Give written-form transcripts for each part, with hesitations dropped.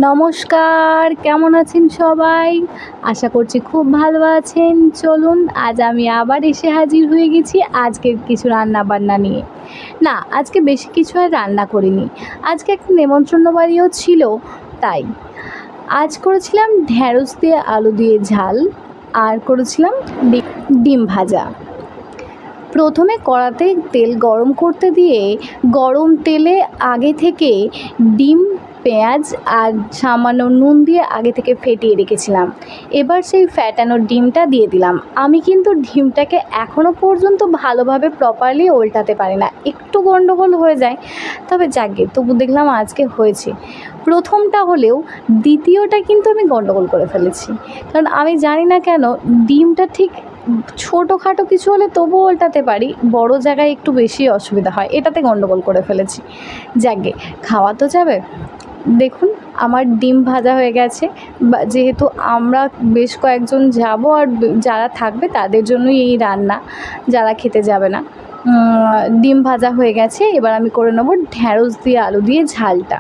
নমস্কার, কেমন আছেন সবাই? আশা করছি খুব ভালো আছেন। চলুন আজ আমি আবার এসে হাজির হয়ে গেছি আজকের কিছু রান্নাবান্না নিয়ে। না, আজকে বেশি কিছু আর রান্না করিনি। আজকে একটা নেমন্ত্রণ বাড়িও ছিল, তাই। আজ করেছিলাম ঢ্যাঁড়স দিয়ে আলু দিয়ে ঝাল আর করেছিলাম ডিম ভাজা। প্রথমে কড়াতে তেল গরম করতে দিয়ে গরম তেলে আগে থেকে ডিম, পেঁয়াজ আর সামান্য নুন দিয়ে আগে থেকে ফেটিয়ে রেখেছিলাম। এবার সেই ফ্যাটানো ডিমটা দিয়ে দিলাম। আমি কিন্তু ডিমটাকে এখনও পর্যন্ত ভালোভাবে প্রপারলি ওল্টাতে পারি না, একটু গন্ডগোল হয়ে যায়। তবে যাকগে, তবু দেখলাম আজকে হয়েছে। প্রথমটা হলেও দ্বিতীয়টা কিন্তু আমি গন্ডগোল করে ফেলেছি, কারণ আমি জানি না কেন ডিমটা ঠিক ছোটোখাটো কিছু হলে তবুও ওল্টাতে পারি, বড় জায়গায় একটু বেশি অসুবিধা হয়, এটাতে গন্ডগোল করে ফেলেছি। যাকগে, খাওয়া তো যাবে। দেখুন আমার ডিম ভাজা হয়ে গেছে। যেহেতু আমরা বেশ কয়েকজন যাব আর যারা থাকবে তাদের জন্যই এই রান্না, যারা খেতে যাবে না। ডিম ভাজা হয়ে গেছে, এবার আমি করে নেব ঢ্যাঁড়স দিয়ে আলু দিয়ে ঝালটা।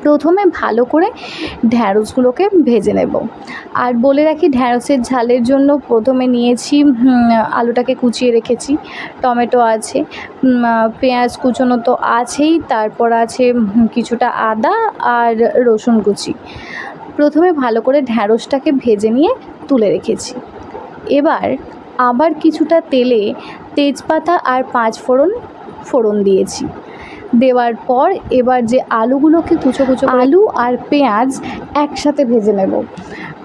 প্রথমে ভালো করে ঢ্যাঁড়সগুলোকে ভেজে নেব। আর বলে রাখি, ঢ্যাঁড়সের ঝালের জন্য প্রথমে নিয়েছি আলুটাকে কুচিয়ে রেখেছি, টমেটো আছে, পেঁয়াজ কুচোনো তো আছেই, তারপর আছে কিছুটা আদা আর রসুন কুচি। প্রথমে ভালো করে ঢ্যাঁড়সটাকে ভেজে নিয়ে তুলে রেখেছি। এবার আবার কিছুটা তেলে তেজপাতা আর 5 ফোড়ন দিয়েছি। দেওয়ার পর এবার যে আলুগুলোকে কুচো আলু আর পেঁয়াজ একসাথে ভেজে নেব।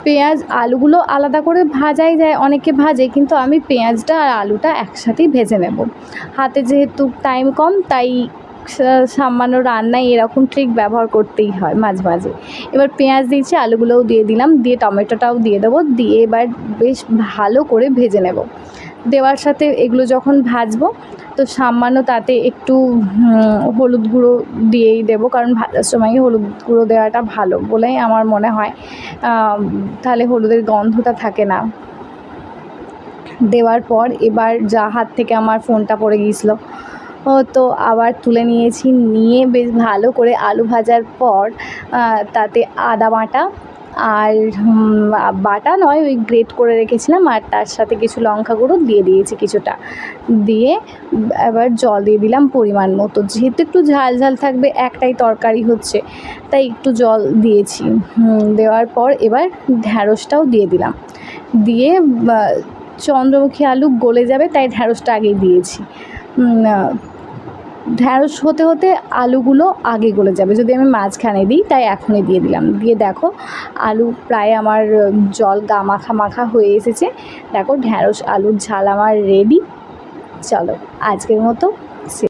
পেঁয়াজ আলুগুলো আলাদা করে ভাজাই যায়, অনেকে ভাজে, কিন্তু আমি পেঁয়াজটা আর আলুটা একসাথেই ভেজে নেব। হাতে যেহেতু টাইম কম, তাই সামান্য রান্নায় এরকম ট্রিক ব্যবহার করতেই হয় মাঝে মাঝে। এবার পেঁয়াজ দিয়েছি, আলুগুলোও দিয়ে দিলাম, দিয়ে টমেটোটাও দিয়ে দেবো, দিয়ে এবার বেশ ভালো করে ভেজে নেব। দেওয়ার সাথে এগুলো যখন ভাজবো, তো সামান্য তাতে একটু হলুদ গুঁড়ো দিয়েই দেবো, কারণ ভাজার সময় হলুদ গুঁড়ো দেওয়াটা ভালো বলেই আমার মনে হয়, তাহলে হলুদের গন্ধটা থাকে না। দেওয়ার পর এবার হাত থেকে আমার ফোনটা পড়ে গিয়েছিলো, তো আবার তুলে নিয়েছি, নিয়ে বেশ ভালো করে আলু ভাজার পর তাতে আদা বাটা আর বাটা নয়, ওই গ্রেট করে রেখেছিলাম, আর তার সাথে কিছু লঙ্কা গুঁড়ো দিয়ে দিয়েছি কিছুটা, দিয়ে এবার জল দিয়ে দিলাম পরিমাণ মতো। যেহেতু একটু ঝাল ঝাল থাকবে, একটাই তরকারি হচ্ছে, তাই একটু জল দিয়েছি। দেওয়ার পর এবার ঢ্যাঁড়সটাও দিয়ে দিলাম, দিয়ে চন্দ্রমুখী আলু গলে যাবে, তাই ঢ্যাঁড়সটা আগেই দিয়েছি। ঢ্যাঁড়স হতে হতে আলুগুলো আগে গলে যাবে যদি আমি মাঝখানে দিই, তাই এখনই দিয়ে দিলাম। দিয়ে দেখো আলু প্রায় আমার জল মাখা মাখা হয়ে এসেছে। দেখো ঢ্যাঁড়স আলুর ঝাল আমার রেডি। চলো আজকের মতো